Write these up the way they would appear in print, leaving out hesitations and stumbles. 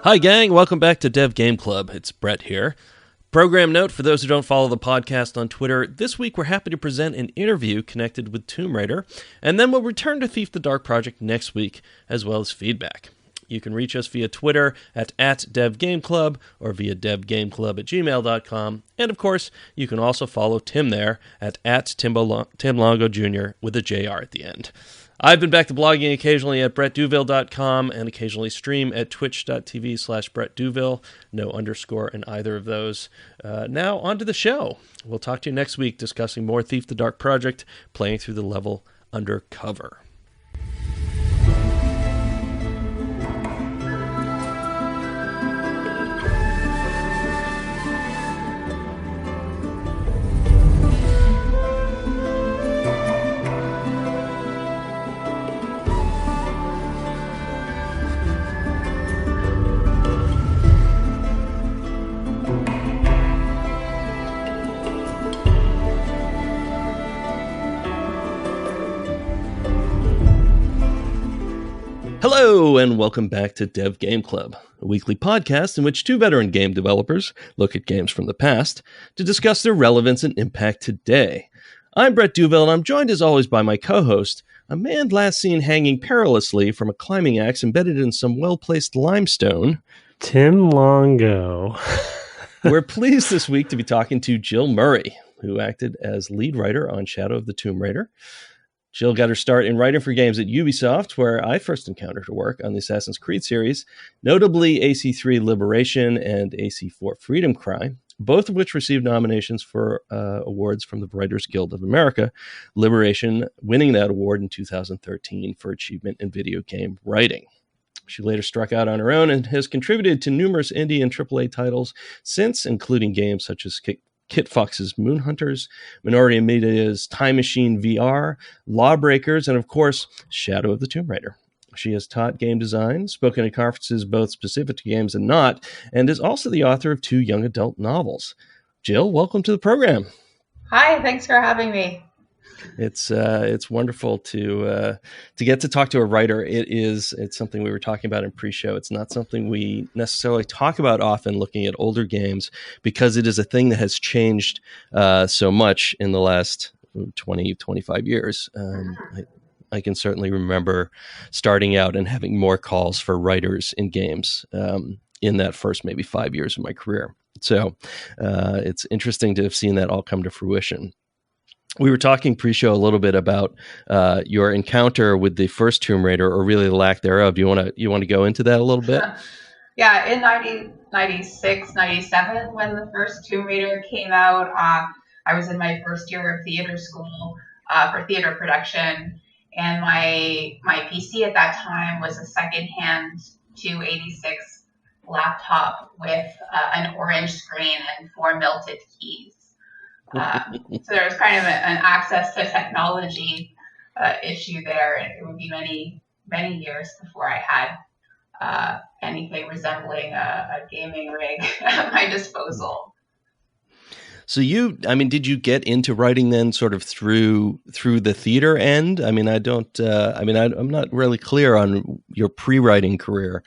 Hi gang, welcome back to Dev Game Club. It's Brett here. Program note for those who don't follow the podcast on Twitter, this week we're happy to present an interview connected with Tomb Raider, and then we'll return to Thief the Dark Project next week, as well as feedback. You can reach us via Twitter at DevGameClub or via devgameclub@gmail.com, and of course, you can also follow Tim there at Tim Longo Jr. with a JR at the end. I've been back to blogging occasionally at brettduville.com and occasionally stream at twitch.tv/brettduville. No underscore in either of those. Now, on to the show. We'll talk to you next week discussing more Thief the Dark Project, playing through the level Undercover. Hello, and welcome back to Dev Game Club, a weekly podcast in which two veteran game developers look at games from the past to discuss their relevance and impact today. I'm Brett Duville, and I'm joined as always by my co-host, a man last seen hanging perilously from a climbing axe embedded in some well-placed limestone, Tim Longo. We're pleased this week to be talking to Jill Murray, who acted as lead writer on Shadow of the Tomb Raider. Jill got her start in writing for games at UbiSoft, where I first encountered her work on the Assassin's Creed series, notably AC3 Liberation and AC4 Freedom Cry, both of which received nominations for awards from the Writers Guild of America, Liberation winning that award in 2013 for achievement in video game writing. She later struck out on her own and has contributed to numerous indie and AAA titles since, including games such as Kitfox's Moon Hunters, Minority Media's Time Machine VR, Lawbreakers, and of course, Shadow of the Tomb Raider. She has taught game design, spoken at conferences both specific to games and not, and is also the author of 2 young adult novels. Jill, welcome to the program. Hi, thanks for having me. It's wonderful to get to talk to a writer. It's something we were talking about in pre-show. It's not something we necessarily talk about often, looking at older games, because it is a thing that has changed so much in the last 20, 25 years. I can certainly remember starting out and having more calls for writers in games in that first maybe 5 years of my career. So it's interesting to have seen that all come to fruition. We were talking pre-show a little bit about your encounter with the first Tomb Raider, or really the lack thereof. Do you want to go into that a little bit? Yeah, in 1996, 97, when the first Tomb Raider came out, I was in my first year of theater school for theater production, and my PC at that time was a secondhand 286 laptop with an orange screen and 4 melted keys. So there was kind of an access to technology issue there. It would be many, many years before I had anything resembling a gaming rig at my disposal. So did you get into writing then sort of through the theater end? I'm not really clear on your pre-writing career.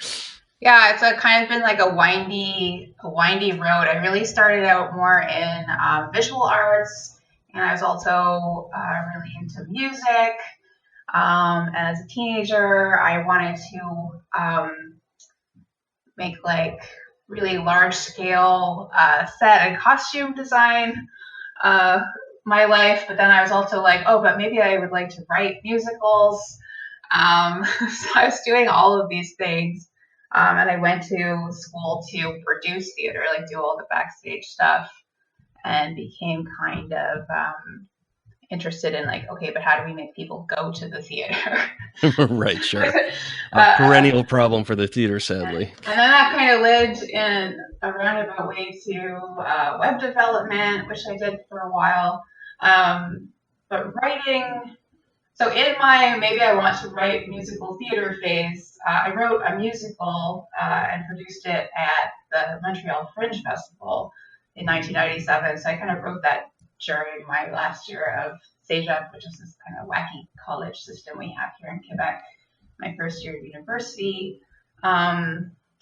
Yeah, it's kind of been like a windy road. I really started out more in visual arts, and I was also really into music. As a teenager, I wanted to make like really large scale set and costume design my life, but then I was also like, but maybe I would like to write musicals. So I was doing all of these things. And I went to school to produce theater, like do all the backstage stuff, and became kind of interested in like, okay, but how do we make people go to the theater? Right, sure. A perennial problem for the theater, sadly. And then that kind of led in a roundabout way to web development, which I did for a while. But writing... So in my maybe I want to write musical theater phase, I wrote a musical and produced it at the Montreal Fringe Festival in 1997. So I kind of wrote that during my last year of CEGEP, which is this kind of wacky college system we have here in Quebec, my first year of university.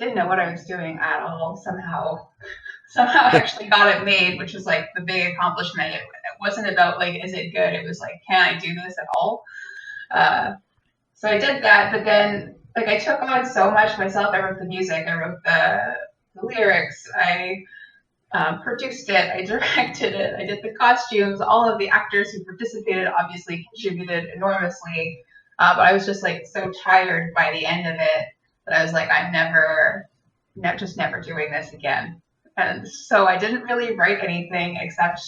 didn't know what I was doing at all. Somehow I actually got it made, which was like the big accomplishment. It wasn't about like, is it good? It was like, can I do this at all? So I did that, but then like I took on so much myself. I wrote the music, I wrote the lyrics, I produced it, I directed it, I did the costumes. All of the actors who participated obviously contributed enormously, but I was just like so tired by the end of it that I was like, I'm never doing this again. And so I didn't really write anything except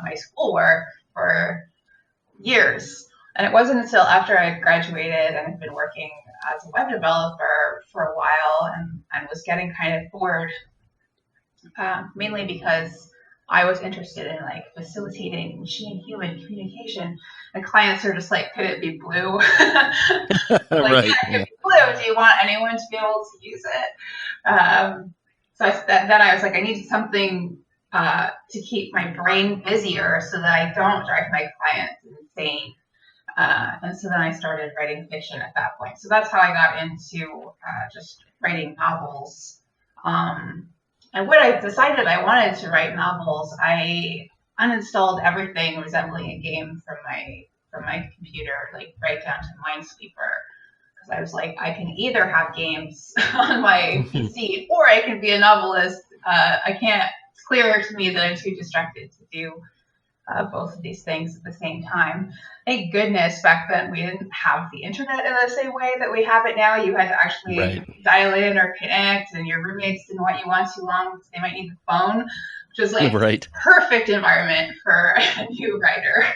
my schoolwork for years. And it wasn't until after I graduated and had been working as a web developer for a while and was getting kind of bored, mainly because I was interested in like facilitating machine-human communication, and clients are just like, could it be blue? Like, Right. yeah, it could be blue. Do you want anyone to be able to use it? So then I was like, I need something to keep my brain busier so that I don't drive my clients insane. And so then I started writing fiction at that point. So that's how I got into just writing novels. And when I decided I wanted to write novels, I uninstalled everything resembling a game from my computer, like right down to Minesweeper. Because I was like, I can either have games on my PC or I can be a novelist. It's clear to me that I'm too distracted to do both of these things at the same time. Thank goodness back then we didn't have the internet in the same way that we have it now. You had to actually dial in or connect, and your roommates didn't want you on too long because they might need the phone, which is like perfect environment for a new writer.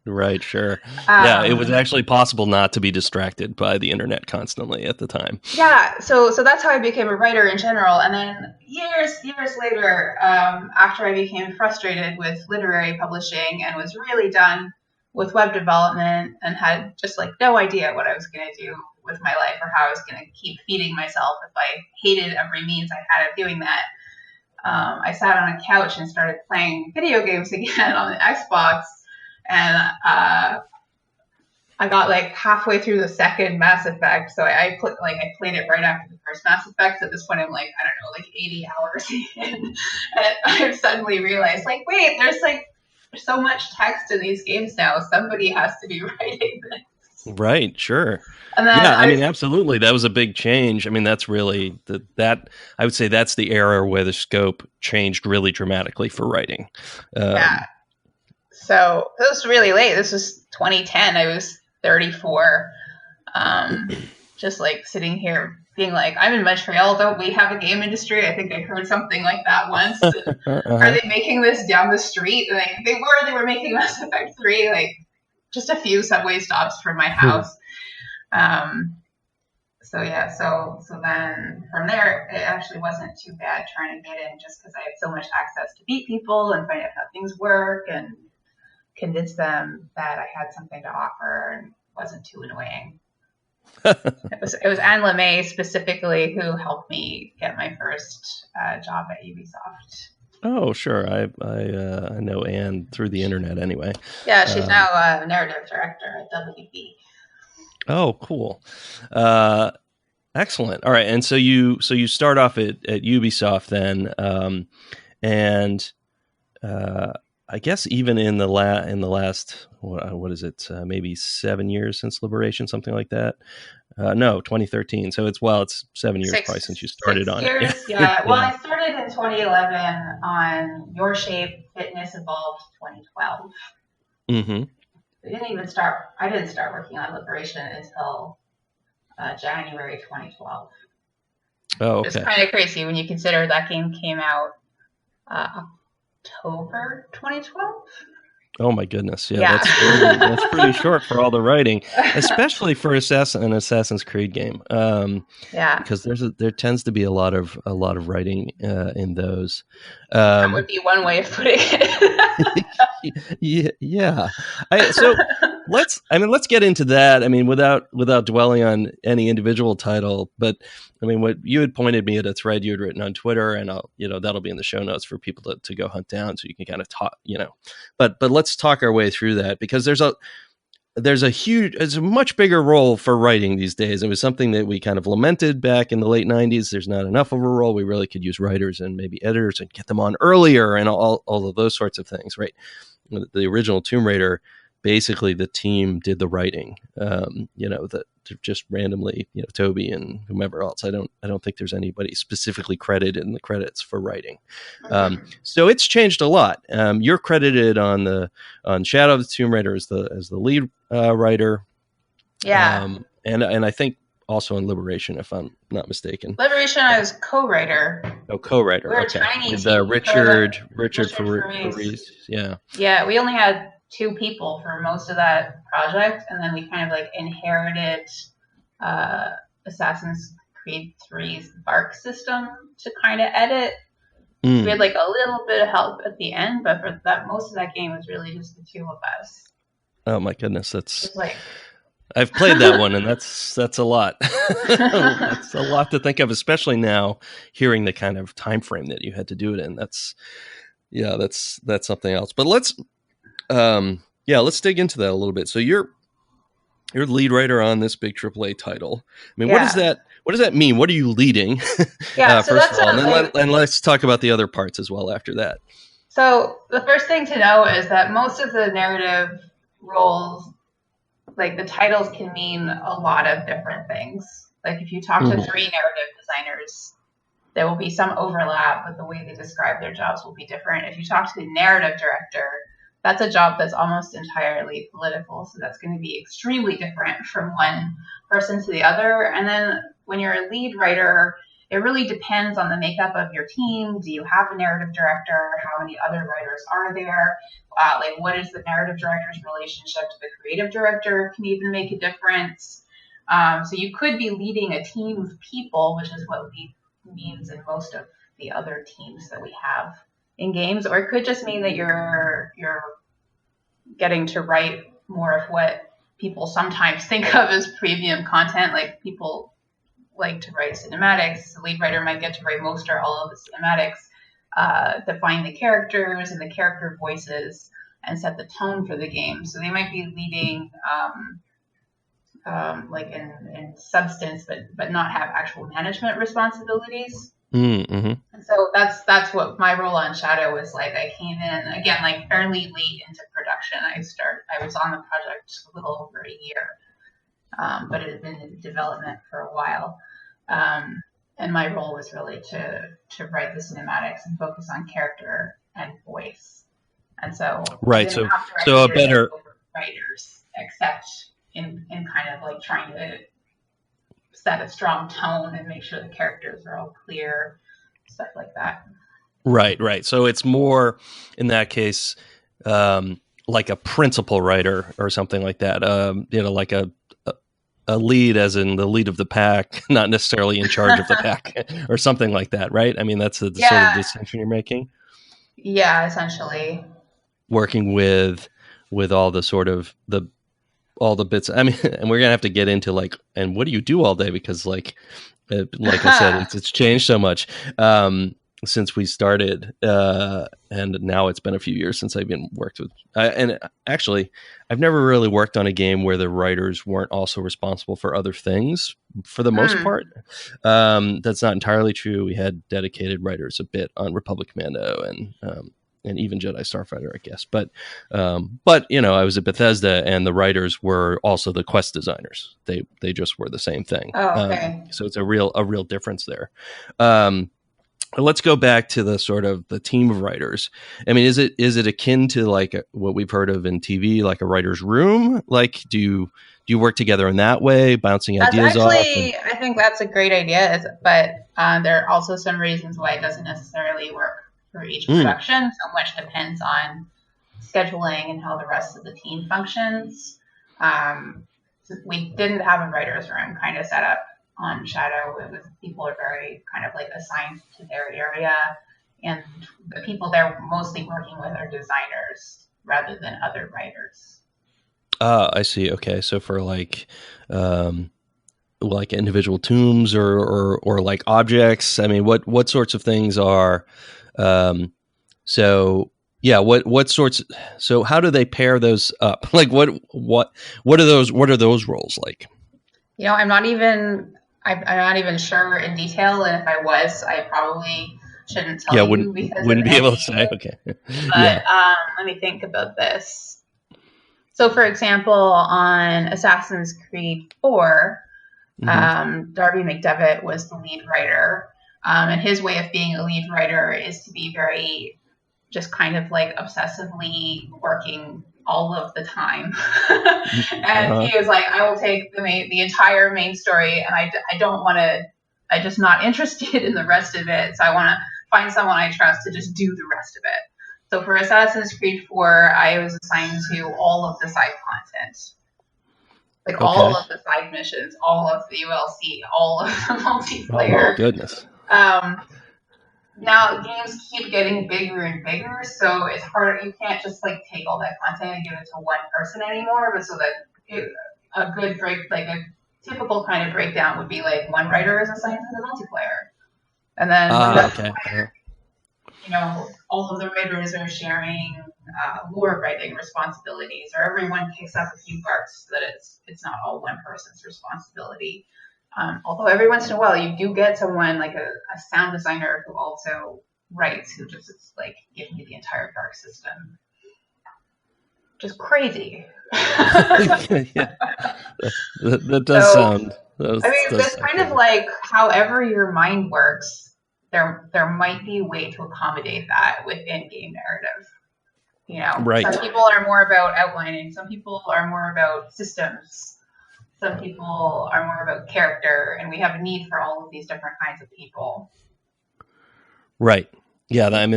Right, sure. Yeah, it was actually possible not to be distracted by the internet constantly at the time. Yeah, so that's how I became a writer in general. And then years later, after I became frustrated with literary publishing and was really done with web development and had just like no idea what I was going to do with my life or how I was going to keep feeding myself if I hated every means I had of doing that, I sat on a couch and started playing video games again on the Xbox. And I got like halfway through the second Mass Effect, so I played it right after the first Mass Effect. At this point, I'm like, I don't know, like 80 hours in, and I suddenly realized, like, wait, there's so much text in these games now. Somebody has to be writing this. Right, sure. And then I mean, absolutely, that was a big change. I mean, that's really that. I would say that's the era where the scope changed really dramatically for writing. Yeah. So it was really late. This was 2010. I was 34. Just like sitting here being like, I'm in Montreal. Don't we have a game industry? I think I heard something like that once. Are they making this down the street? Like they were making Mass Effect 3, like just a few subway stops from my house. So then from there, it actually wasn't too bad trying to get in just because I had so much access to meet people and find out how things work and convince them that I had something to offer and wasn't too annoying. It was Anne Lemay specifically who helped me get my first job at UbiSoft. Oh, sure. I know Anne through the internet anyway. Yeah, she's now a narrative director at WB. Oh, cool. Excellent. All right. And so you start off at Ubisoft then, and I guess even in the last what is it? Maybe 7 years since Liberation, something like that. No, 2013. So it's 7 years probably since you started on it. Yeah. Well, I started in 2011 on Your Shape Fitness Evolved 2012. Mm-hmm. I didn't start working on Liberation until January 2012. Oh, okay. It's kind of crazy when you consider that game came out October 2012. Oh my goodness! Yeah. That's pretty short for all the writing, especially for an Assassin's Creed game. Because there tends to be a lot of writing in those. That would be one way of putting it. Yeah. So let's get into that. I mean, without dwelling on any individual title, but I mean, what you had pointed me at a thread you had written on Twitter, and that'll be in the show notes for people to go hunt down, so you can kind of talk, but let's talk our way through that, because there's it's a much bigger role for writing these days. It was something that we kind of lamented back in the late 90s. There's not enough of a role. We really could use writers and maybe editors and get them on earlier and all of those sorts of things, right? The original Tomb Raider, basically the team did the writing, that just randomly, Toby and whomever else. I don't think there's anybody specifically credited in the credits for writing. So it's changed a lot. You're credited on Shadow of the Tomb Raider as the lead writer. Yeah. And I think also in Liberation, if I'm not mistaken. Liberation, I was co-writer. Oh, co-writer. We're okay. a tiny With team. Richard Farrese. Farrese. Yeah. Yeah, we only had 2 people for most of that project, and then we kind of like inherited Assassin's Creed 3's Bark system to kind of edit. We had like a little bit of help at the end, but for that, most of that game was really just the 2 of us. Oh my goodness, that's like I've played that one, and that's a lot. That's a lot to think of, especially now hearing the kind of time frame that you had to do it in. That's something else. But let's dig into that a little bit. So you're the lead writer on this big AAA title. I mean, what does that mean? What are you leading? Yeah, so first of all, and let's talk about the other parts as well after that. So the first thing to know is that most of the narrative roles, like the titles, can mean a lot of different things. Like if you talk to 3 narrative designers, there will be some overlap, but the way they describe their jobs will be different. If you talk to the narrative director, that's a job that's almost entirely political, so that's going to be extremely different from one person to the other. And then when you're a lead writer, it really depends on the makeup of your team. Do you have a narrative director? How many other writers are there? What is the narrative director's relationship to the creative director? Can even make a difference. So you could be leading a team of people, which is what lead means in most of the other teams that we have in games, or it could just mean that you're getting to write more of what people sometimes think of as premium content. Like people like to write cinematics. The lead writer might get to write most or all of the cinematics, define the characters and the character voices, and set the tone for the game. So they might be leading in substance, but not have actual management responsibilities. Mm-hmm. And so that's what my role on Shadow was like. I came in again like fairly late into production. I was on the project a little over a year, but it had been in development for a while. And my role was really to write the cinematics and focus on character and voice. And so right, so a better writers, except in kind of like trying to set a strong tone and make sure the characters are all clear, stuff like that. Right. So it's more in that case, like a principal writer or something like that. Like a lead, as in the lead of the pack, not necessarily in charge of the pack, or something like that, right? I mean, that's the sort of distinction you're making. Yeah, essentially. Working with all the sort of all the bits. I mean, and we're gonna have to get into and what do you do all day? Because like I said, it's changed so much since we started, and now it's been a few years since I've been worked with. And actually, I've never really worked on a game where the writers weren't also responsible for other things for the most part. That's not entirely true. We had dedicated writers a bit on Republic Commando and even Jedi Starfighter, I guess. But I was at Bethesda, and the writers were also the quest designers. They just were the same thing. Oh, okay. So it's a real difference there. Let's go back to the sort of the team of writers. I mean, is it akin to like what we've heard of in TV, like a writer's room? Like, do you work together in that way, bouncing ideas off? I think that's a great idea, but there are also some reasons why it doesn't necessarily work for each production. So much depends on scheduling and how the rest of the team functions. We didn't have a writer's room kind of set up on Shadow. It was people are very kind of like assigned to their area, and the people they're mostly working with are designers rather than other writers. I see. Okay, so for like individual tombs or like objects. I mean, what sorts of things are so Yeah, what sorts? So how do they pair those up? Like what are those roles like? I'm not even sure in detail, and if I was, I probably shouldn't tell you because wouldn't be able to say. Okay, but let me think about this. So, for example, on Assassin's Creed 4, Darby McDevitt was the lead writer, and his way of being a lead writer is to be very just kind of like obsessively working all of the time. And he was like, I will take the entire main story, and I'm just not interested in the rest of it. So I want to find someone I trust to just do the rest of it. So for Assassin's Creed 4, I was assigned to all of the side content. Like all of the side missions, all of the ULC, all of the multiplayer. Oh, goodness. Now games keep getting bigger and bigger, so it's harder. You can't just like take all that content and give it to one person anymore. But so that a typical kind of breakdown would be like one writer is assigned to the multiplayer, and then all of the writers are sharing lore writing responsibilities, or everyone picks up a few parts so that it's not all one person's responsibility. Although every once in a while you do get someone like a sound designer who also writes, who just is like giving you the entire dark system. Just crazy. Yeah. That does sound. That's kind of like however your mind works, there might be a way to accommodate that within game narrative. Right. Some people are more about outlining, some people are more about systems. Some people are more about character, and we have a need for all of these different kinds of people. Right. Yeah. That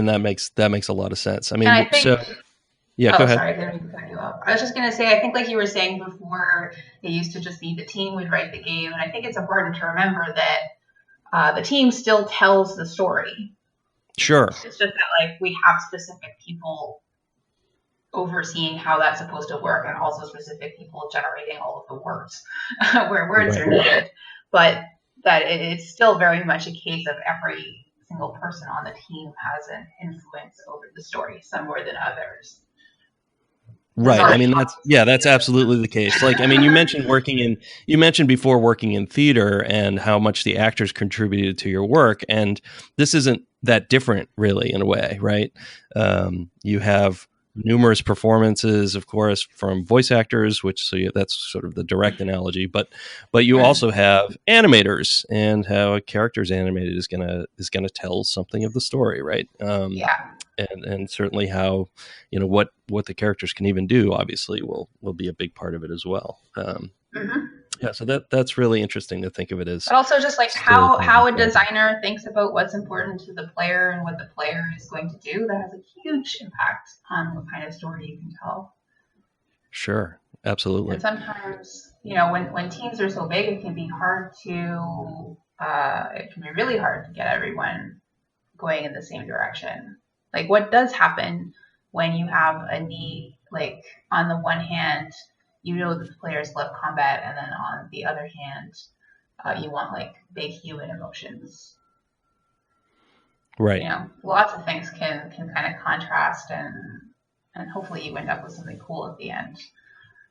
makes a lot of sense. I mean, I think, go ahead. Sorry, I didn't mean to cut you off. I was just going to say, I think like you were saying before, it used to just be the team would write the game, and I think it's important to remember that the team still tells the story. Sure. It's just that like we have specific people overseeing how that's supposed to work, and also specific people generating all of the words where words are needed. But that it's still very much a case of every single person on the team has an influence over the story, some more than others. Right. I mean, that's absolutely the case. Like, I mean, you mentioned before working in theater and how much the actors contributed to your work. And this isn't that different really in a way, right? You have numerous performances, of course, from voice actors, that's sort of the direct analogy, but you also have animators, and how a character is animated is gonna tell something of the story, right? And certainly how what the characters can even do, obviously, will be a big part of it as well. Yeah, so that's really interesting to think of it as. But also just like how a designer thinks about what's important to the player and what the player is going to do, that has a huge impact on what kind of story you can tell. Sure, absolutely. And sometimes, when teams are so big, it can be really hard to get everyone going in the same direction. Like, what does happen when you have a need, like, on the one hand, the players love combat, and then on the other hand, you want like big human emotions. Right. Lots of things can kind of contrast, and hopefully you end up with something cool at the end.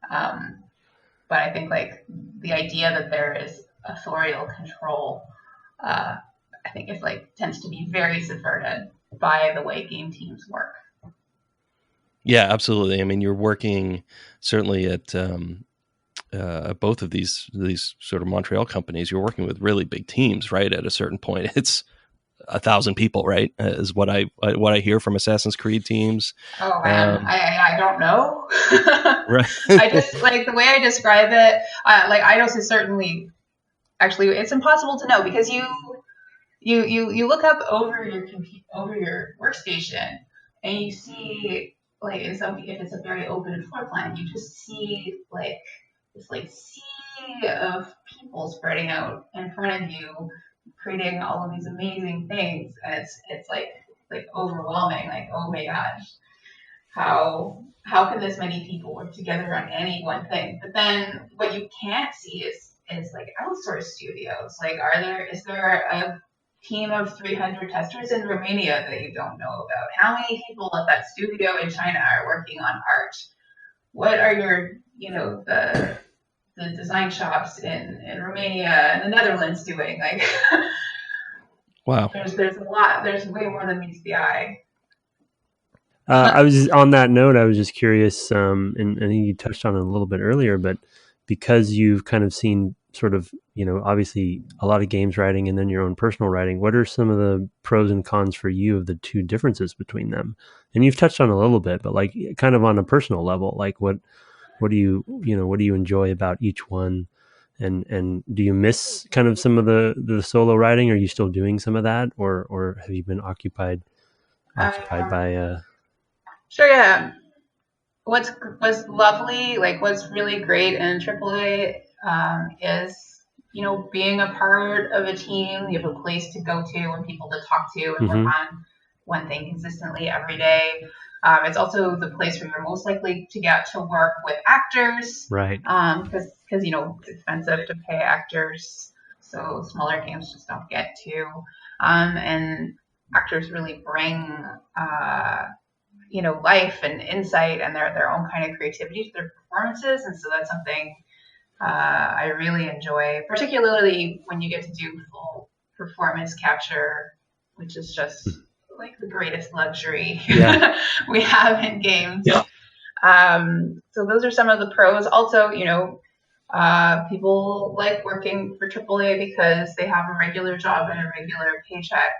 But I think like the idea that there is authorial control, I think it tends to be very subverted by the way game teams work. Yeah, absolutely. I mean, you're working certainly at both of these sort of Montreal companies. You're working with really big teams, right? At a certain point, it's 1,000 people, right? Is what I hear from Assassin's Creed teams. Oh man, I don't know. Right. I just like the way I describe it. Like Eidos is certainly, actually, it's impossible to know because you look up over your workstation and you see. Like if it's a very open floor plan, you just see like this sea of people spreading out in front of you, creating all of these amazing things, and it's like overwhelming. Like, oh my gosh, how can this many people work together on any one thing? But then what you can't see is like outsourced studios. Like, is there a team of 300 testers in Romania that you don't know about? How many people at that studio in China are working on art? What are your, the design shops in Romania and the Netherlands doing? Like, wow. There's a lot. There's way more than meets the eye. I was on that note. I was just curious, and I think you touched on it a little bit earlier, but because you've kind of seen sort of, obviously a lot of games writing and then your own personal writing, what are some of the pros and cons for you of the two differences between them? And you've touched on a little bit, but like kind of on a personal level, like what do you enjoy about each one? And do you miss kind of some of the solo writing? Are you still doing some of that, or have you been occupied by Sure, yeah. What's lovely, like what's really great in AAA is, being a part of a team. You have a place to go to and people to talk to and work on one thing consistently every day. It's also the place where you're most likely to get to work with actors. Right. Because it's expensive to pay actors, so smaller games just don't get to. And actors really bring life and insight and their own kind of creativity to their performances, and so that's something I really enjoy, particularly when you get to do full performance capture, which is just like the greatest luxury we have in games. Yeah. So those are some of the pros. Also, people like working for AAA because they have a regular job and a regular paycheck,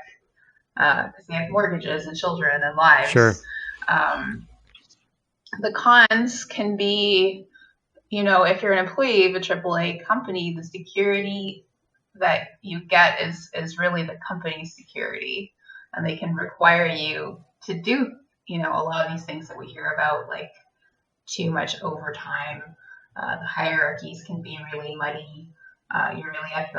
because they have mortgages and children and lives. Sure. The cons can be, if you're an employee of a AAA company, the security that you get is really the company's security, and they can require you to do, a lot of these things that we hear about, like too much overtime. The hierarchies can be really muddy. You're really at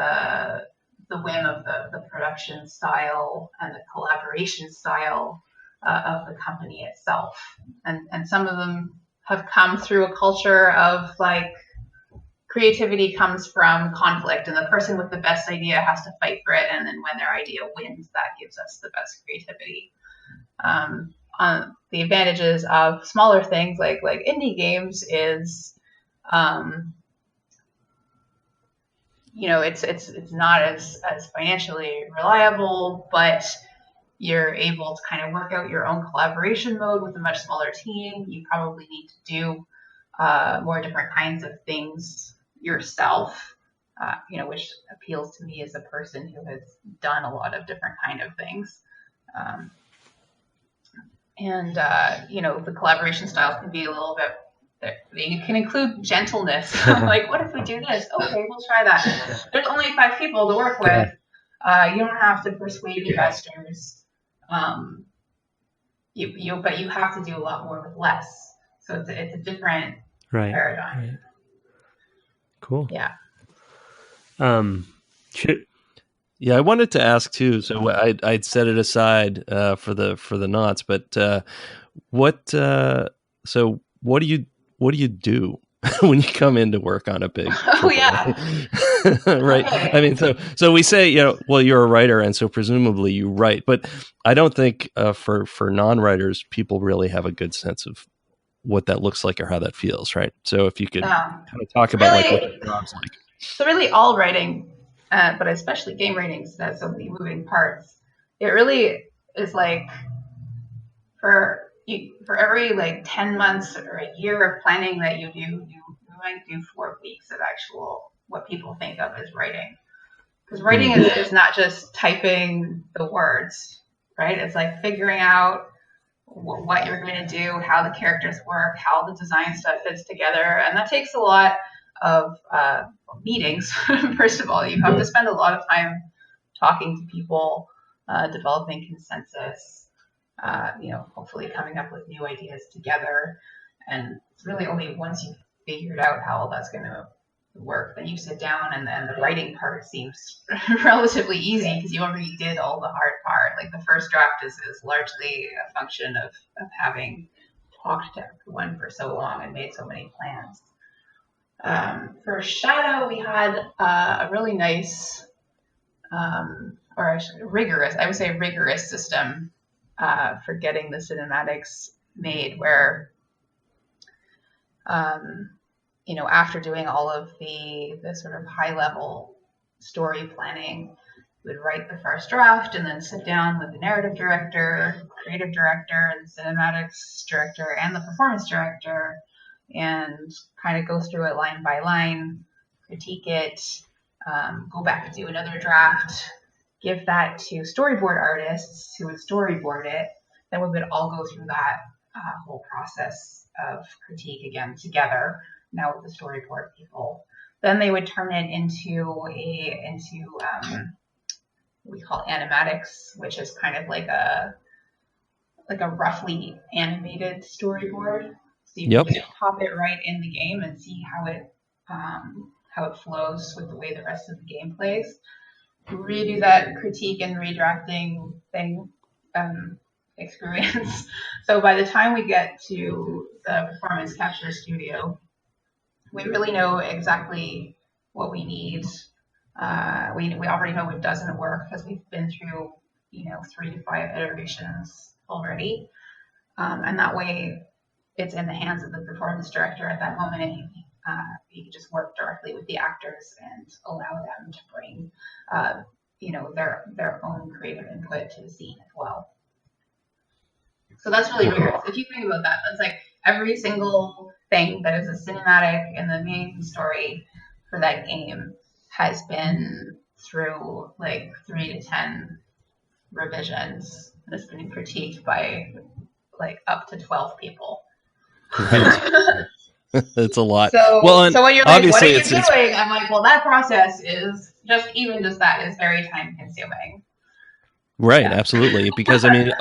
the whim of the production style and the collaboration style of the company itself. And some of them have come through a culture of like creativity comes from conflict, and the person with the best idea has to fight for it, and then when their idea wins, that gives us the best creativity. The advantages of smaller things like indie games is it's not as financially reliable, but you're able to kind of work out your own collaboration mode with a much smaller team. You probably need to do more different kinds of things yourself, which appeals to me as a person who has done a lot of different kind of things. The collaboration styles can be a little bit, you can include gentleness. Like, what if we do this? Okay, we'll try that. There's only 5 people to work with. You don't have to persuade investors. But you have to do a lot more with less. So it's a different paradigm. Right. Cool. Yeah. Yeah, I wanted to ask too. So I'd set it aside for the knots, but what do you do when you come in to work on a big right? Okay. I mean, so we say, you're a writer, and so presumably you write, but I don't think for non-writers, people really have a good sense of what that looks like or how that feels, right? So if you could kind of talk about like what your job's like. So really all writing, but especially game writing, has so many moving parts. It really is like for every like 10 months or a year of planning that you do, you might do 4 weeks of actual what people think of as writing. Because writing is not just typing the words, right? It's like figuring out what you're going to do, how the characters work, how the design stuff fits together. And that takes a lot of meetings. First of all, you have to spend a lot of time talking to people, developing consensus, hopefully coming up with new ideas together. And it's really only once you've figured out how all that's going to work, then you sit down, and then the writing part seems relatively easy because you already did all the hard part. Like the first draft is largely a function of having talked to everyone for so long and made so many plans. For Shadow, we had a really nice or actually rigorous, I would say rigorous system for getting the cinematics made where, after doing all of the sort of high level story planning, we would write the first draft and then sit down with the narrative director, creative director, the cinematics director, and the performance director and kind of go through it line by line, critique it, go back and do another draft, give that to storyboard artists who would storyboard it. Then we would all go through that whole process of critique again together, now with the storyboard people. Then they would turn it into what we call animatics, which is kind of like a roughly animated storyboard. So you can just pop it right in the game and see how it flows with the way the rest of the game plays. Redo that critique and redrafting thing experience. So by the time we get to the performance capture studio, we really know exactly what we need. We already know what doesn't work because we've been through 3 to 5 iterations already, and that way it's in the hands of the performance director at that moment, and he can just work directly with the actors and allow them to bring their own creative input to the scene as well. So that's really rigorous. If you think about that, that's like every single thing that is a cinematic in the main story for that game has been through like 3 to 10 revisions. It's been critiqued by like up to 12 people. Right. It's a lot. So when you're like, what are you doing? It's, I'm like, well, that process is just that is very time consuming. Right, yeah. Absolutely. Because I mean,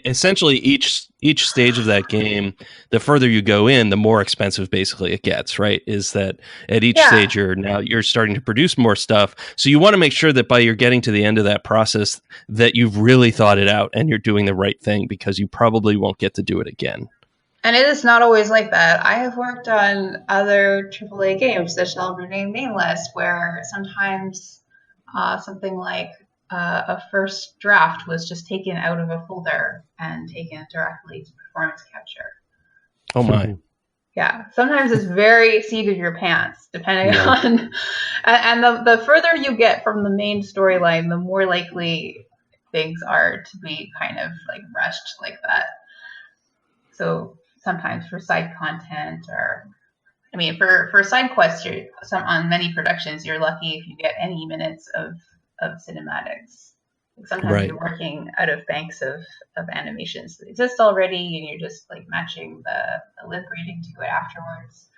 essentially each stage of that game, the further you go in, the more expensive basically it gets, right? Is that at each stage you're starting to produce more stuff. So you want to make sure that by you're getting to the end of that process that you've really thought it out and you're doing the right thing, because you probably won't get to do it again. And it is not always like that. I have worked on other AAA games that shall remain nameless, where sometimes something like a first draft was just taken out of a folder and taken directly to performance capture. Oh my. Yeah. Sometimes it's very seat of your pants, depending on, and the further you get from the main storyline, the more likely things are to be kind of like rushed like that. So sometimes for side content, or I mean, for side quests, on many productions, you're lucky if you get any minutes of cinematics. Sometimes you're working out of banks of animations that exist already, and you're just like matching the lip reading to it afterwards.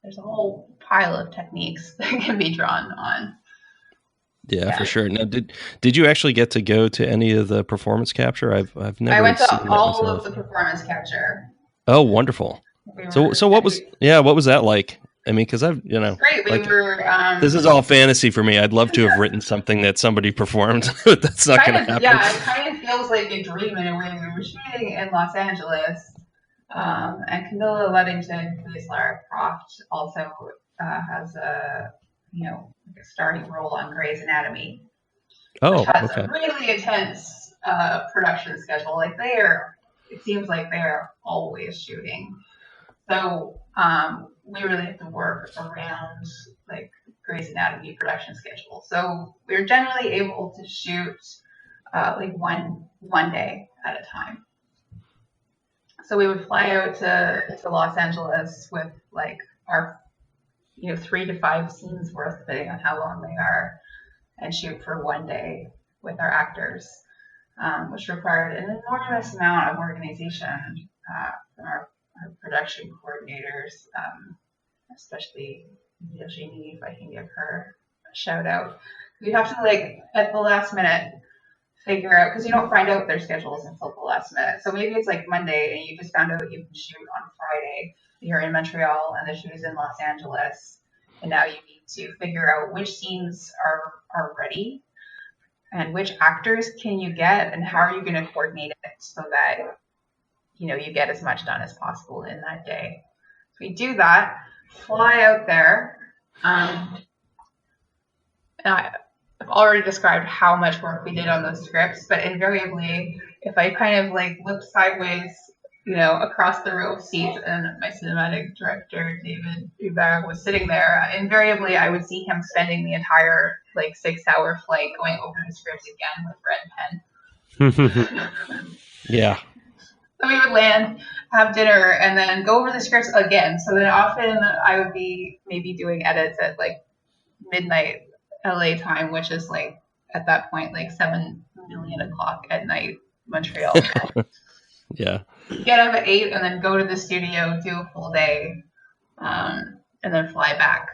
There's a whole pile of techniques that can be drawn on. Yeah, for sure. Now, did you actually get to go to any of the performance capture? I've never. I went to all of the performance capture. Oh, wonderful! So what was that like? I mean, because I've great. This is all fantasy for me. I'd love to have written something that somebody performed, but that's not going to happen. Yeah, it kind of feels like a dream in a way. We were shooting in Los Angeles, and Camilla Luddington, who is Lara Croft, also has a starting role on Grey's Anatomy. Oh, which has a really intense production schedule. Like it seems like they're always shooting. So we really have to work around like Grey's Anatomy production schedule. So we're generally able to shoot like one day at a time. So we would fly out to Los Angeles with like our 3 to 5 scenes worth, depending on how long they are, and shoot for one day with our actors, which required an enormous amount of organization from our production coordinators, especially Virginie, if I can give her a shout out. You have to like at the last minute figure out, because you don't find out their schedules until the last minute. So maybe it's like Monday and you just found out you can shoot on Friday. You're in Montreal and the shoot is in Los Angeles, and now you need to figure out which scenes are ready and which actors can you get and how are you going to coordinate it so that you get as much done as possible in that day. So we do that, fly out there. I've already described how much work we did on those scripts, but invariably, if I kind of like looked sideways, across the row of seats, and my cinematic director, David Hubert, was sitting there, invariably I would see him spending the entire 6-hour flight going over the scripts again with red pen. Yeah. So we would land, have dinner, and then go over the scripts again. So then often I would be maybe doing edits at midnight LA time, which is at that point 7 million o'clock at night Montreal time. Yeah. Get up at 8 and then go to the studio, do a full day, and then fly back.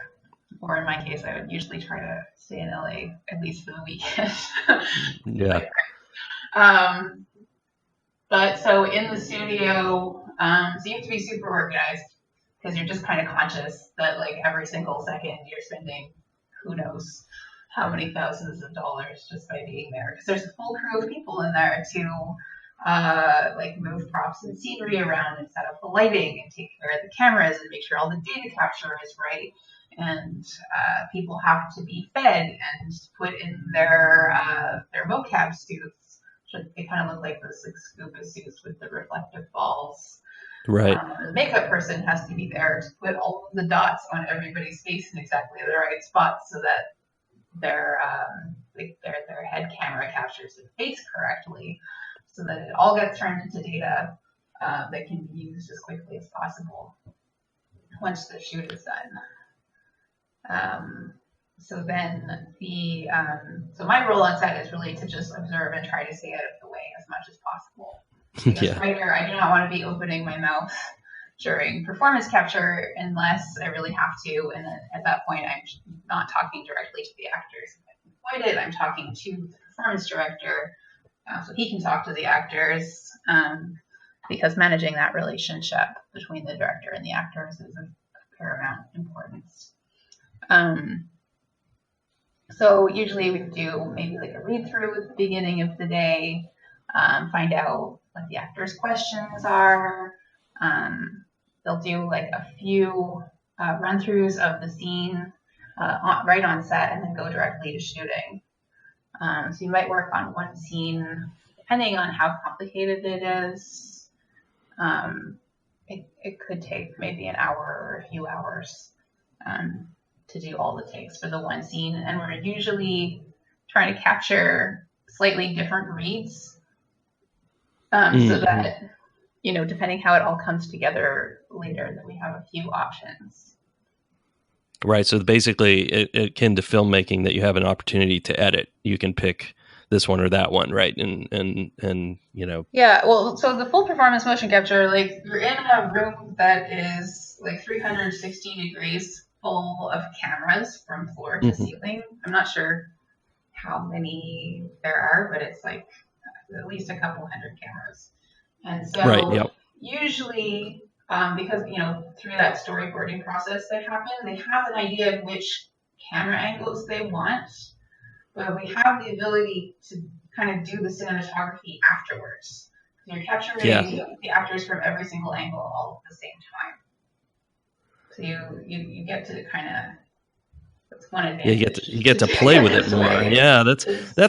Or in my case, I would usually try to stay in LA at least for the weekend. Yeah. But so in the studio, so you have to be super organized because you're just kind of conscious that every single second you're spending who knows how many thousands of dollars just by being there. Because there's a full crew of people in there to move props and scenery around and set up the lighting and take care of the cameras and make sure all the data capture is right. And people have to be fed and put in their mocap suits. They kind of look like those scuba suits with the reflective balls. Right. The makeup person has to be there to put all of the dots on everybody's face in exactly the right spots so that their head camera captures the face correctly, so that it all gets turned into data that can be used as quickly as possible once the shoot is done. So then so my role on set is really to just observe and try to stay out of the way as much as possible. As a writer, I do not want to be opening my mouth during performance capture unless I really have to, and then at that point I'm not talking directly to the actors. If I can avoid it, I'm talking to the performance director so he can talk to the actors, because managing that relationship between the director and the actors is of paramount importance. So usually we do maybe a read-through at the beginning of the day, find out what the actors' questions are. They'll do a few run-throughs of the scene right on set and then go directly to shooting. So you might work on one scene, depending on how complicated it is. It could take maybe an hour or a few hours to do all the takes for the one scene. And we're usually trying to capture slightly different reads so that, depending how it all comes together later, that we have a few options. Right. So basically, it akin to filmmaking, that you have an opportunity to edit. You can pick this one or that one, right? And Yeah. Well, so the full performance motion capture, you're in a room that is 360 degrees full of cameras from floor to ceiling. I'm not sure how many there are, but it's at least a couple hundred cameras. And so usually, because, through that storyboarding process that happened, they have an idea of which camera angles they want, but we have the ability to kind of do the cinematography afterwards. You're capturing the actors from every single angle all at the same time. So you get to kind of, that's one advantage. Yeah, you get to play with it more. Way. Yeah, that's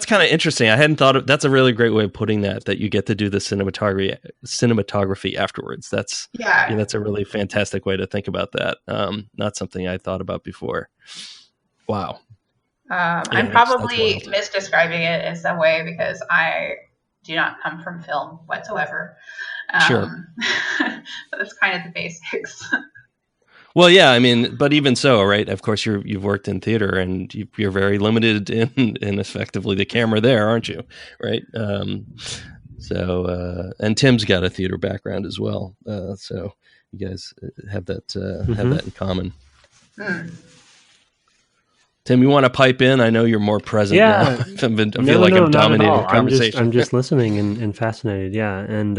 kind of interesting. I hadn't thought of, that's a really great way of putting that you get to do the cinematography afterwards. That's a really fantastic way to think about that. Not something I thought about before. Wow. I'm probably misdescribing it in some way because I do not come from film whatsoever. Sure. But that's kind of the basics. Well, yeah, I mean, but even so, right? Of course, you've worked in theater, and you're very limited in effectively the camera there, aren't you? Right. And Tim's got a theater background as well, so you guys have that in common. Tim, you want to pipe in? I know you're more present now. I feel like I'm dominating the conversation. I'm just listening and fascinated. Yeah, and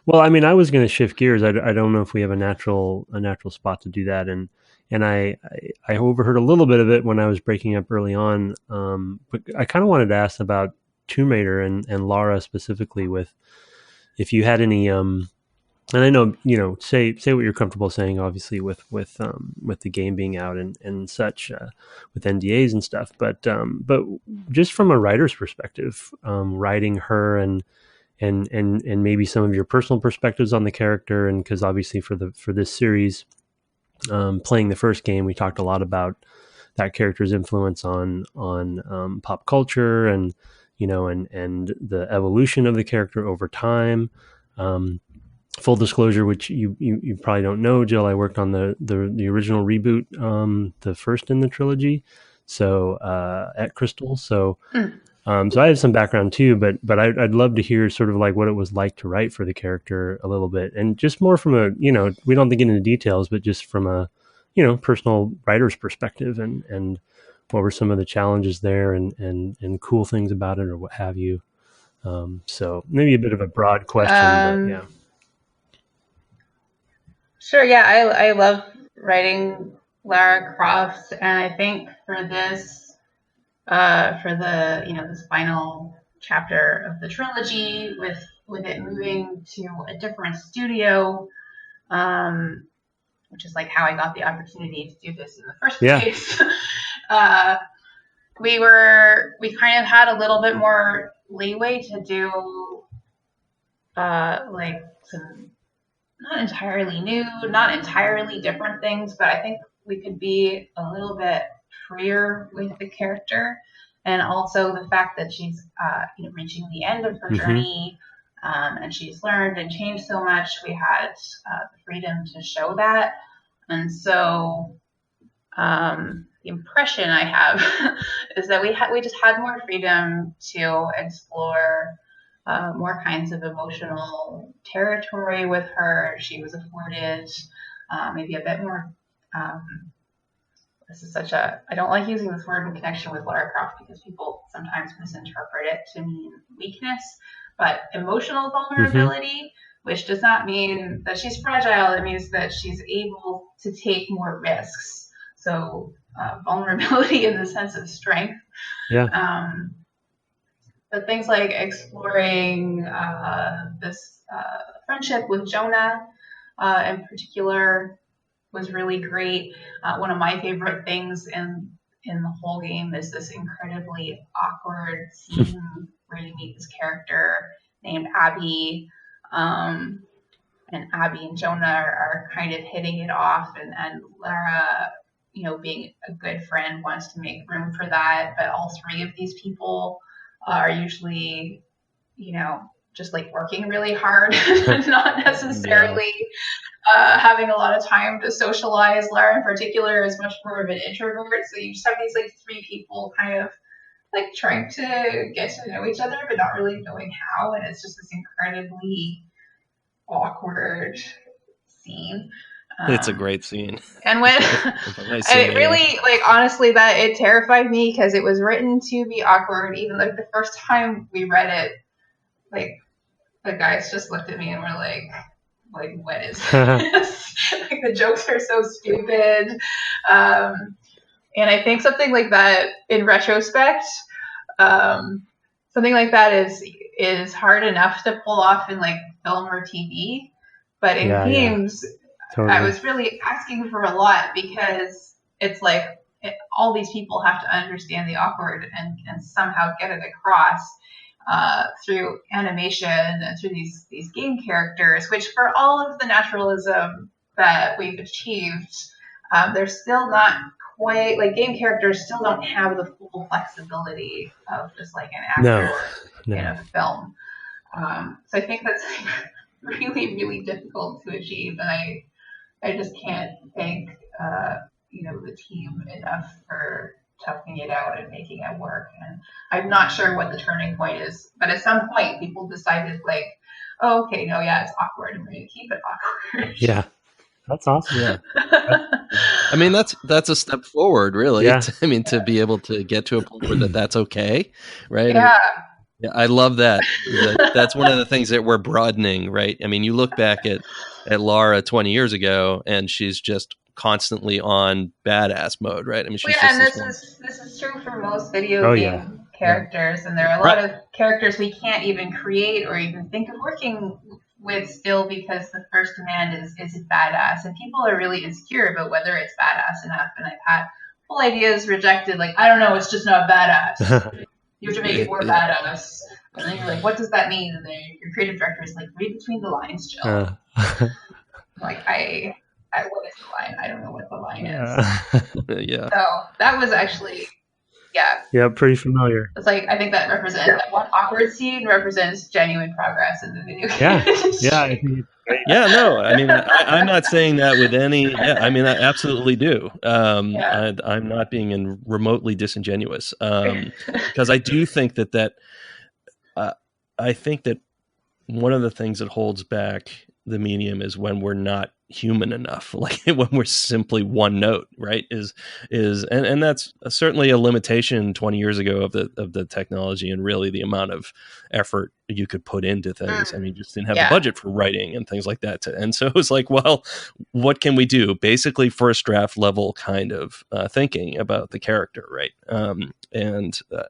well, I mean, I was going to shift gears. I don't know if we have a natural spot to do that, and I overheard a little bit of it when I was breaking up early on. But I kind of wanted to ask about Tomb Raider and Lara specifically, with if you had any And I know, say what you're comfortable saying, obviously with the game being out and such, with NDAs and stuff. But just from a writer's perspective, writing her and maybe some of your personal perspectives on the character, and because obviously for this series, playing the first game, we talked a lot about that character's influence on pop culture and and the evolution of the character over time. Full disclosure, which you probably don't know, Jill, I worked on the original reboot, the first in the trilogy, so at Crystal. So so I have some background too, but I'd love to hear sort of like what it was like to write for the character a little bit, and just more from a we don't have to get into details, but just from a personal writer's perspective, and what were some of the challenges there, and cool things about it, or what have you. So maybe a bit of a broad question, but yeah. Sure, yeah, I love writing Lara Croft, and I think for this, for the this final chapter of the trilogy, with it moving to a different studio, which is like how I got the opportunity to do this in the first place. We kind of had a little bit more leeway to do like some not entirely new, not entirely different things, but I think we could be a little bit freer with the character, and also the fact that she's reaching the end of her journey, and she's learned and changed so much. We had the freedom to show that, and so the impression I have is that we just had more freedom to explore more kinds of emotional territory with her. She was afforded maybe a bit more. This is such a. I don't like using this word in connection with Lara Croft because people sometimes misinterpret it to mean weakness, but emotional vulnerability, which does not mean that she's fragile. It means that she's able to take more risks. So vulnerability in the sense of strength. Yeah. But things like exploring this friendship with Jonah in particular was really great. One of my favorite things in the whole game is this incredibly awkward scene where you meet this character named Abby, and Abby and Jonah are kind of hitting it off, and Lara, being a good friend, wants to make room for that, but all three of these people are usually, just like working really hard, not necessarily having a lot of time to socialize. Lara in particular is much more of an introvert, so you just have these like three people kind of like trying to get to know each other, but not really knowing how, and it's just this incredibly awkward scene. It's a great scene. And when nice and it really, like, honestly, that it terrified me because it was written to be awkward. Even like the first time we read it, like the guys just looked at me and were like what is this? Like the jokes are so stupid. And I think something like that in retrospect, something like that is hard enough to pull off in like film or TV, but in games. Yeah. Totally. I was really asking for a lot because it's like all these people have to understand the awkward and somehow get it across through animation and through these game characters, which for all of the naturalism that we've achieved, they're still not quite, like, game characters still don't have the full flexibility of just like an actor in a film. So I think that's really, really difficult to achieve, and I just can't thank the team enough for toughing it out and making it work. And I'm not sure what the turning point is, but at some point people decided like, oh, okay, no, yeah, it's awkward, and we're going to keep it awkward. Yeah, that's awesome. Yeah, I mean that's a step forward, really. Yeah. To be able to get to a point where that's okay, right? Yeah. Yeah, I love that. That's one of the things that we're broadening, right? I mean, you look back at Lara 20 years ago, and she's just constantly on badass mode, right? I mean, she's and this is true for most video game characters, and there are a lot of characters we can't even create or even think of working with skill because the first command is badass, and people are really insecure about whether it's badass enough. And I've had whole ideas rejected, like, I don't know, it's just not badass. You have to make it more badass. And then you're like, what does that mean? And then your creative director is like, read between the lines, Jill. Like, what is the line? I don't know what the line is. Yeah. So that was actually, yeah, pretty familiar. It's like, I think that represents, that one awkward scene represents genuine progress in the video game. Yeah, I think it's great. Yeah, no, I mean, I'm not saying that with any, I mean, I absolutely do. I'm not being remotely disingenuous, because I do think that I think that one of the things that holds back the medium is when we're not human enough, like when we're simply one note, right? And that's certainly a limitation 20 years ago of the technology, and really the amount of effort you could put into things. I mean, you just didn't have the budget for writing and things like that. And so it was like, well, what can we do? Basically first draft level kind of thinking about the character, right? I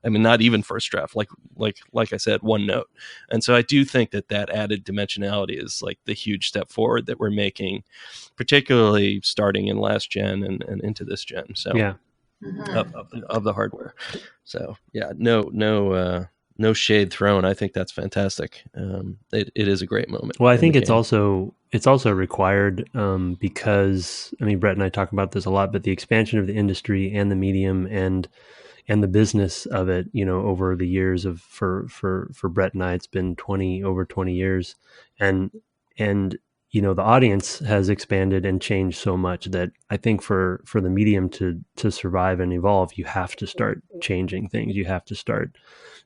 mean, not even first draft, like I said, one note. And so I do think that added dimensionality is like the huge step forward that we're making, particularly starting in last gen and into this gen. So of the hardware. So yeah, no shade thrown. I think that's fantastic. It is a great moment. Well, I think it's also required because, I mean, Brett and I talk about this a lot, but the expansion of the industry and the medium and the business of it, you know, over the years for Brett and I, it's been over 20 years, and you know, the audience has expanded and changed so much that I think for the medium to survive and evolve, you have to start changing things. You have to start,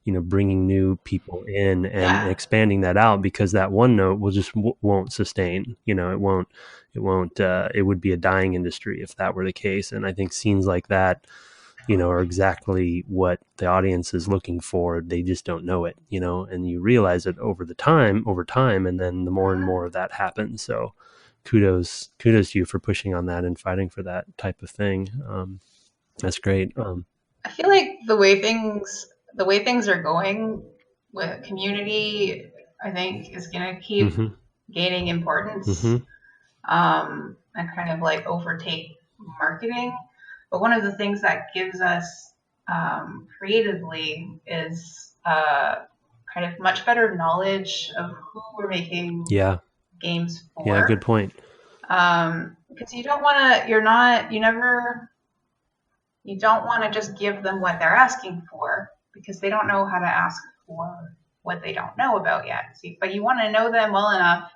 you know, bringing new people in and expanding that out, because that one note will just won't sustain. You know, it won't. It would be a dying industry if that were the case. And I think scenes like that, you know, are exactly what the audience is looking for. They just don't know it, you know, and you realize it over time, and then the more and more of that happens. So kudos to you for pushing on that and fighting for that type of thing. That's great. I feel like the way things are going with community, I think, is going to keep gaining importance and kind of like overtake marketing. But one of the things that gives us creatively is kind of much better knowledge of who we're making games for. Yeah, good point. Because you don't want to just give them what they're asking for, because they don't know how to ask for what they don't know about yet. But you want to know them well enough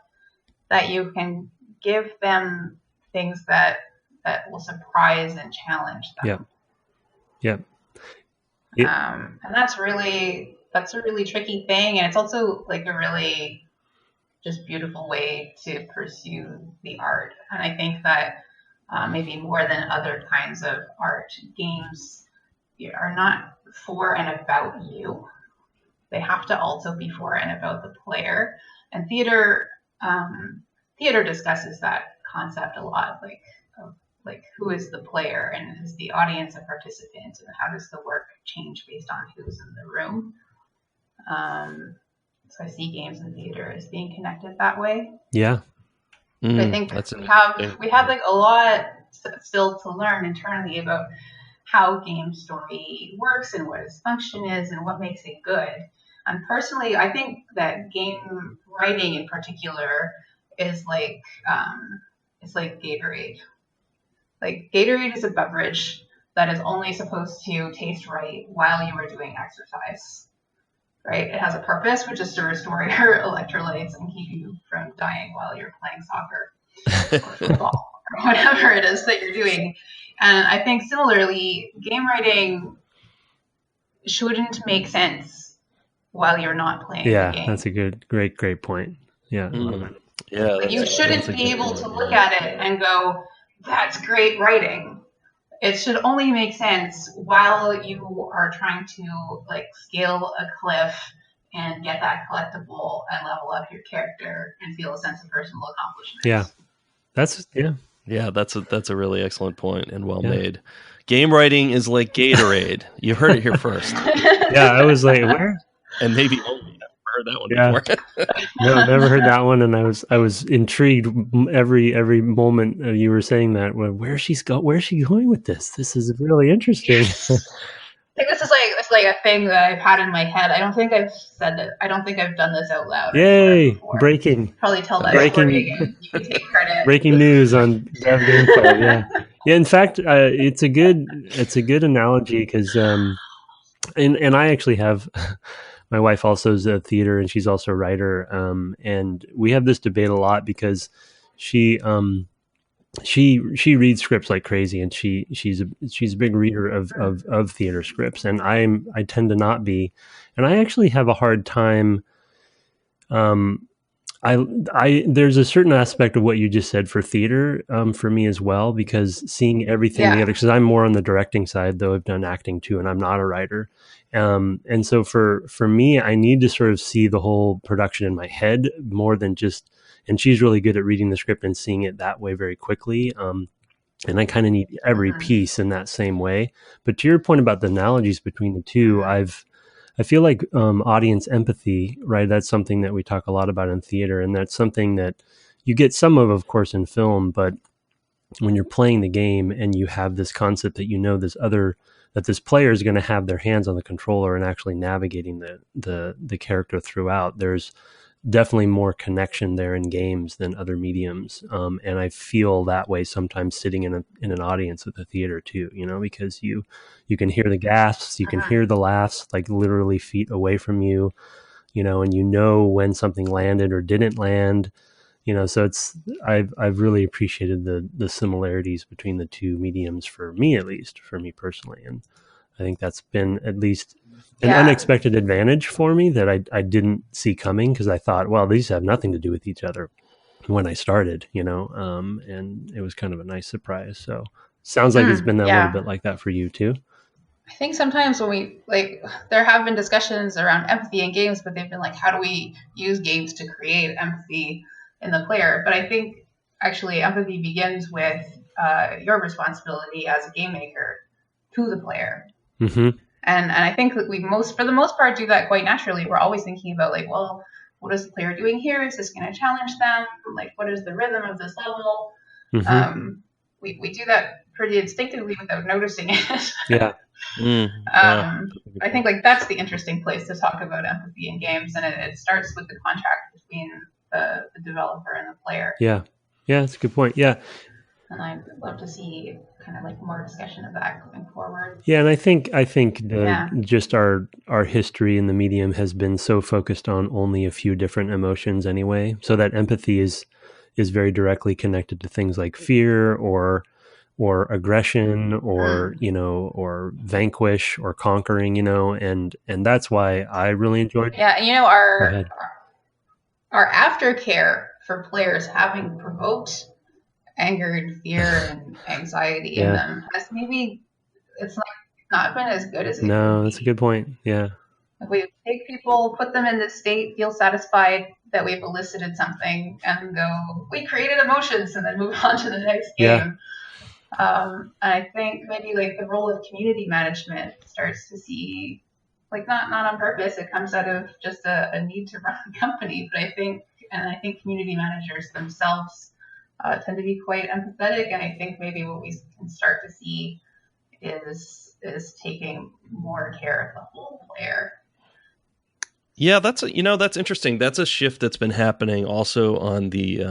that you can give them things that will surprise and challenge them. Yeah. And that's a really tricky thing, and it's also like a really just beautiful way to pursue the art. And I think that maybe more than other kinds of art, games are not for and about you. They have to also be for and about the player. And theater discusses that concept a lot, like who is the player and is the audience a participant, and how does the work change based on who's in the room. So I see games and theater as being connected that way. Yeah. I think we have like a lot still to learn internally about how game story works and what its function is and what makes it good. And personally, I think that game writing in particular is like it's like Gatorade. Like Gatorade is a beverage that is only supposed to taste right while you are doing exercise. Right? It has a purpose, which is to restore your electrolytes and keep you from dying while you're playing soccer or football or whatever it is that you're doing. And I think similarly, game writing shouldn't make sense while you're not playing the game. Yeah, that's a great point. Yeah. Yeah. Like you shouldn't be able to look at it and go, that's great writing. It should only make sense while you are trying to like scale a cliff and get that collectible and level up your character and feel a sense of personal accomplishment. Yeah, that's a really excellent point and well made. Game writing is like Gatorade. You heard it here first. Yeah, I was like, where? And maybe only heard that one before. No, never heard that one, and I was intrigued every moment you were saying that. Where's she going with this? This is really interesting. I think this is like a thing that I've had in my head. I don't think I've said it. I don't think I've done this out loud. Yay! Breaking. Probably tell that story and you can take credit. Breaking news on Dev Game Club. Yeah. In fact, it's a good analogy because, and I actually have. My wife also is a theater, and she's also a writer. And we have this debate a lot because she reads scripts like crazy, and she's a big reader of theater scripts, and I tend to not be, and I actually have a hard time. There's a certain aspect of what you just said for theater for me as well, because seeing everything together, because I'm more on the directing side, though I've done acting too, and I'm not a writer. And so for me, I need to sort of see the whole production in my head more than just, and she's really good at reading the script and seeing it that way very quickly. And I kind of need every piece in that same way. But to your point about the analogies between the two, I feel like audience empathy, right? That's something that we talk a lot about in theater, and that's something that you get some of course, in film. But when you're playing the game and you have this concept that that this player is going to have their hands on the controller and actually navigating the character throughout, there's definitely more connection there in games than other mediums. And I feel that way sometimes sitting in an audience at the theater too, because you can hear the gasps, you can hear the laughs, like literally feet away from you, and when something landed or didn't land, so I've really appreciated the similarities between the two mediums, for me personally. And I think that's been at least an unexpected advantage for me that I didn't see coming, because I thought, well, these have nothing to do with each other when I started, and it was kind of a nice surprise. So sounds like it's been a little bit like that for you too. I think sometimes when there have been discussions around empathy in games, but they've been like, how do we use games to create empathy in the player? But I think actually empathy begins with your responsibility as a game maker to the player. Mm-hmm. And I think that for the most part, do that quite naturally. We're always thinking about what is the player doing here? Is this going to challenge them? What is the rhythm of this level? Mm-hmm. We do that pretty instinctively without noticing it. Yeah. I think that's the interesting place to talk about empathy in games, and it starts with the contract between the developer and the player. Yeah, that's a good point. Yeah. And I'd love to see kind of more discussion of that going forward. Yeah, and I think just our history in the medium has been so focused on only a few different emotions anyway, so that empathy is very directly connected to things like fear or aggression or or vanquish or conquering, and that's why I really enjoyed. Yeah, and our aftercare for players having provoked anger and fear and anxiety in them has it's not been as good as it No, could that's be. a good point. Yeah. We take people, put them in this state, feel satisfied that we've elicited something, and go, we created emotions, and then move on to the next game. And I think maybe the role of community management starts to see, not on purpose, it comes out of just a need to run the company, but I think community managers themselves tend to be quite empathetic, and I think maybe what we can start to see is taking more care of the whole player. Yeah, that's interesting. That's a shift that's been happening also on the,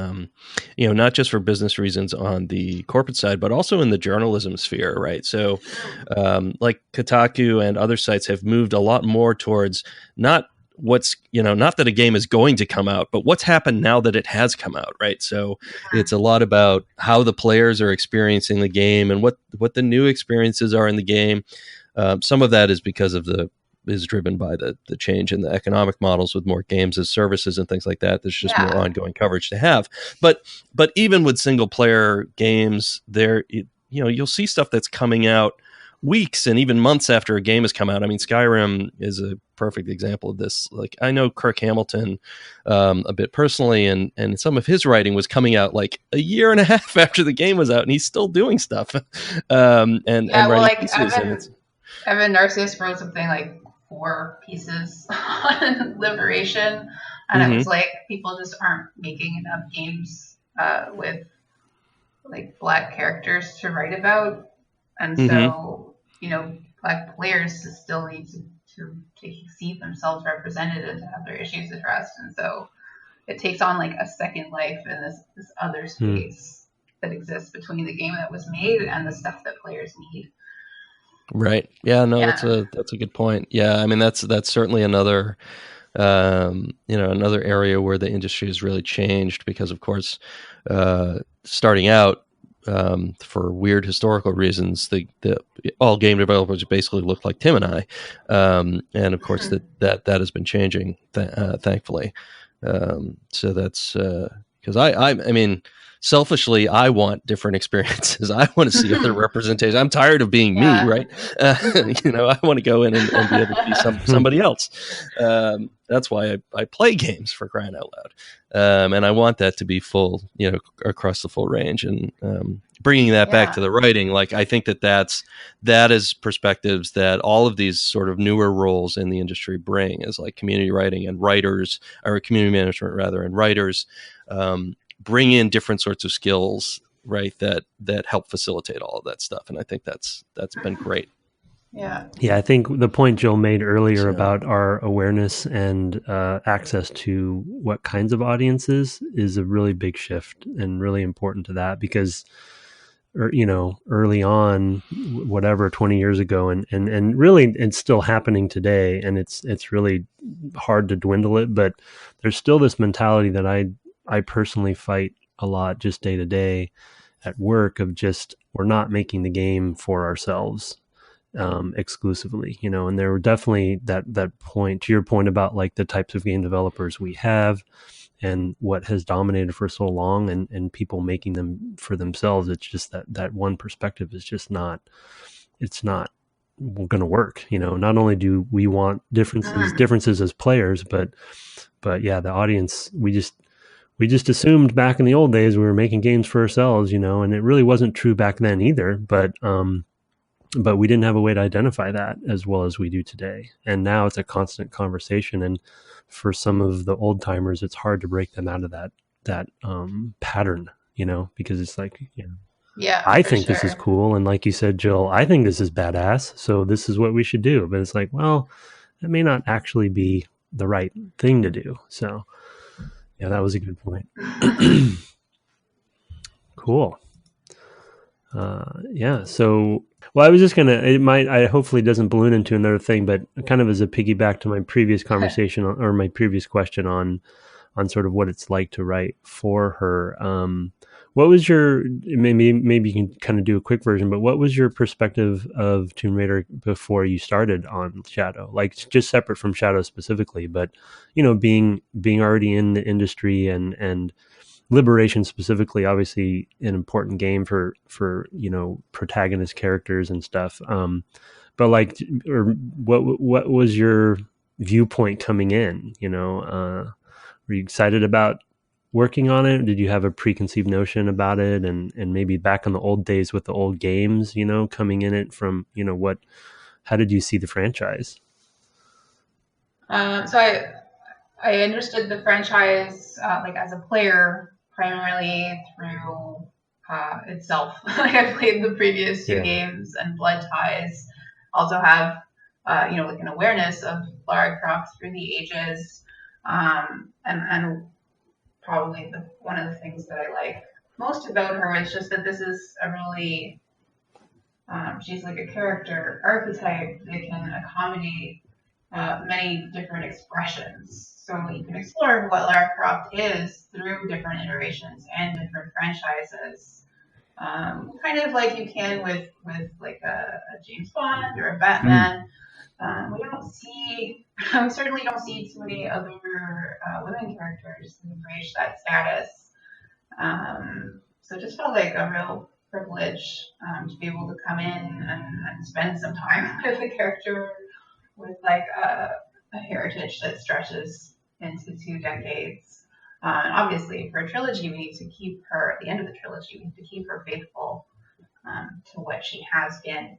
not just for business reasons on the corporate side, but also in the journalism sphere, right? So, Kotaku and other sites have moved a lot more towards not that a game is going to come out, but what's happened now that it has come out, right? So it's a lot about how the players are experiencing the game and what the new experiences are in the game. Some of that is because is driven by the change in the economic models with more games as services and things like that. There's just more ongoing coverage to have. But even with single player games, you'll see stuff that's coming out weeks and even months after a game has come out. I mean, Skyrim is a perfect example of this. I know Kirk Hamilton a bit personally, and some of his writing was coming out a year and a half after the game was out, and he's still doing stuff. And writing pieces. Evan Narcisse wrote something 4 pieces on liberation, and it was like people just aren't making enough games with like Black characters to write about, and so Black players still need to see themselves represented and to have their issues addressed, and so it takes on like a second life in this other space that exists between the game that was made and the stuff that players need. Right. Yeah. No, that's a good point. Yeah. I mean, that's certainly another, another area where the industry has really changed because, of course, starting out, for weird historical reasons, all game developers basically look like Tim and I, and of course that has been changing, thankfully. So that's because I mean, selfishly, I want different experiences. I want to see other representation. I'm tired of being me, right? I want to go in and be able to be somebody else. That's why I play games, for crying out loud. And I want that to be full, across the full range. And bringing that back to the writing, like I think that is perspectives that all of these sort of newer roles in the industry bring, is like community writing and writers, or community management rather, and writers. Bring in different sorts of skills, right, that help facilitate all of that stuff, and I think that's been great. Yeah, I think the point Jill made earlier about our awareness and access to what kinds of audiences is a really big shift and really important to that, because early on, whatever, 20 years ago, and really it's still happening today, and it's really hard to dwindle it, but there's still this mentality that I personally fight a lot just day to day at work of just, we're not making the game for ourselves exclusively, and there were definitely that point, to your point about like the types of game developers we have and what has dominated for so long, and people making them for themselves. It's just that one perspective is just not going to work. Not only do we want differences as players, but yeah, the audience, we just assumed back in the old days we were making games for ourselves, and it really wasn't true back then either. But we didn't have a way to identify that as well as we do today. And now it's a constant conversation. And for some of the old timers, it's hard to break them out of that pattern, because it's like, I think this is cool. And like you said, Jill, I think this is badass. So this is what we should do. But it's like, well, that may not actually be the right thing to do. So yeah, that was a good point. Cool. So, well, I was just I hopefully it doesn't balloon into another thing, but kind of as a piggyback to my previous conversation or my previous question on sort of what it's like to write for her. What was maybe you can kind of do a quick version, but what was your perspective of Tomb Raider before you started on Shadow? Like, just separate from Shadow specifically, but being already in the industry and Liberation specifically, obviously an important game for protagonist characters and stuff. But like, or what was your viewpoint coming in? Were you excited about working on it? Did you have a preconceived notion about it? And maybe back in the old days with the old games, coming in it from, how did you see the franchise? So I understood the franchise like as a player primarily through itself. Like I played the previous 2 games and Blood Ties. Also have like an awareness of Lara Croft through the ages, and probably one of the things that I like most about her is just that this is a really she's like a character archetype that can accommodate many different expressions. So you can explore what Lara Croft is through different iterations and different franchises, kind of like you can with like a James Bond or a Batman. We certainly don't see too many other women characters who've reached that status. So it just felt like a real privilege to be able to come in and spend some time with a character with like a heritage that stretches into 2 decades. And obviously for a trilogy, we need to keep her, at the end of the trilogy, we need to keep her faithful to what she has been,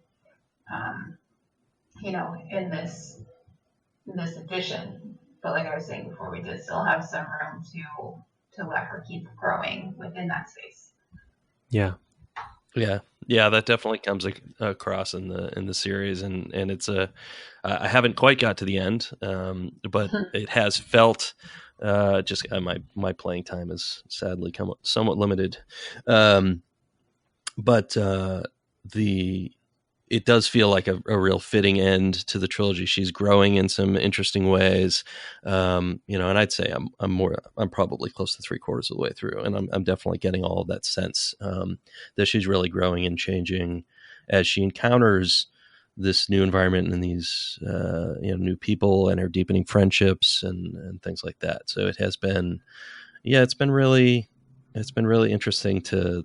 in this this edition. But like I was saying before, we did still have some room to let her keep growing within that space. Yeah. Yeah, that definitely comes across in the series, and it's I haven't quite got to the end, but it has felt just my playing time is sadly somewhat limited, but it does feel like a real fitting end to the trilogy. She's growing in some interesting ways, and I'd say I'm probably close to 3/4 of the way through, and I'm definitely getting all of that sense that she's really growing and changing as she encounters this new environment and these new people, and her deepening friendships and things like that. So it has been, it's been really interesting to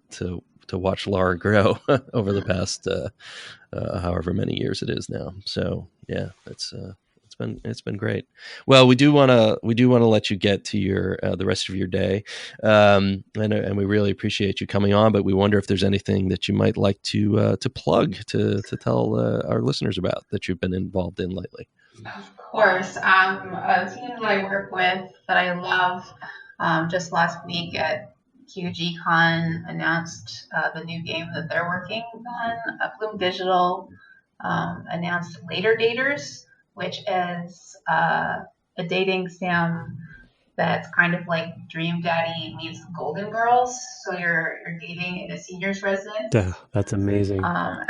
watch Lara grow over the past however many years it is now. So yeah, it's been great. Well, we do want to let you get to your the rest of your day, and we really appreciate you coming on. But we wonder if there's anything that you might like to plug to tell our listeners about that you've been involved in lately. Of course, a team that I work with that I love, just last week at QGCon announced the new game that they're working on. Bloom Digital announced Later Gators, which is a dating sim that's kind of like DreamDaddy meets Golden Girls. So you're dating in a senior's residence. That's amazing. I'm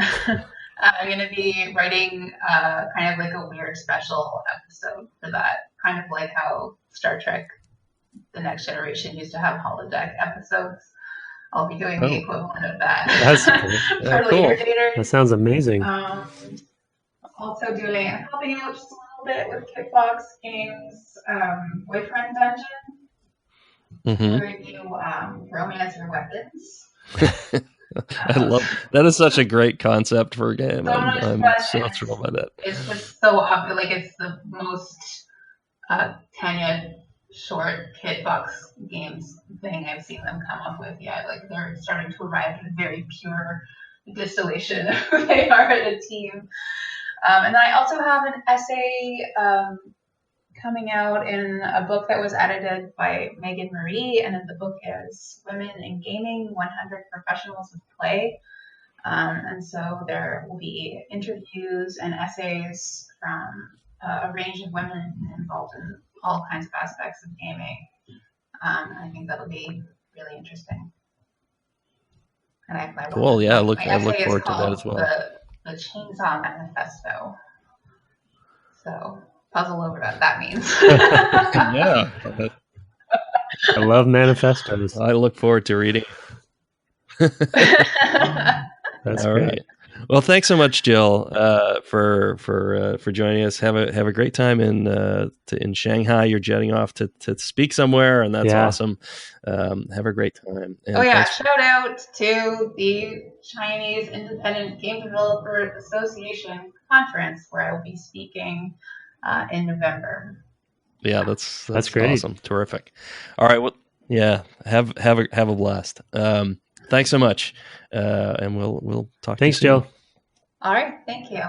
going to be writing kind of like a weird special episode for that, kind of like how Star Trek The Next Generation used to have holodeck episodes. I'll be doing the equivalent of that. That's cool. For Later Gators. That sounds amazing. Also helping out just a little bit with Kitfox Games Boyfriend Dungeon. Mm-hmm. Where you romance your weapons. I love that. Is such a great concept for a game. So I'm so thrilled by that. It's just so obvious. Like, it's the most tenured short Kitfox Games thing I've seen them come up with yet. Like, they're starting to arrive at a very pure distillation of who they are as a team. And then I also have an essay coming out in a book that was edited by Meagan Marie, and then the book is Women in Gaming, 100 Professionals of Play. And so there will be interviews and essays from a range of women involved in all kinds of aspects of gaming. I think that'll be really interesting. And I cool. Yeah, I look forward to that as well. The Chainsaw Manifesto. So puzzle over what that means. Yeah. I love manifestos. I look forward to reading. That's all great. Right. Well, thanks so much, Jill, for joining us. Have a great time in Shanghai. You're jetting off to speak somewhere, and that's awesome. Have a great time. And shout out to the Chinese Independent Game Developer Association conference where I will be speaking in November. Yeah, that's great. Awesome, terrific. All right, well, yeah, have a blast. Thanks so much, and we'll talk. Thanks, to you soon. Jill. All right, thank you.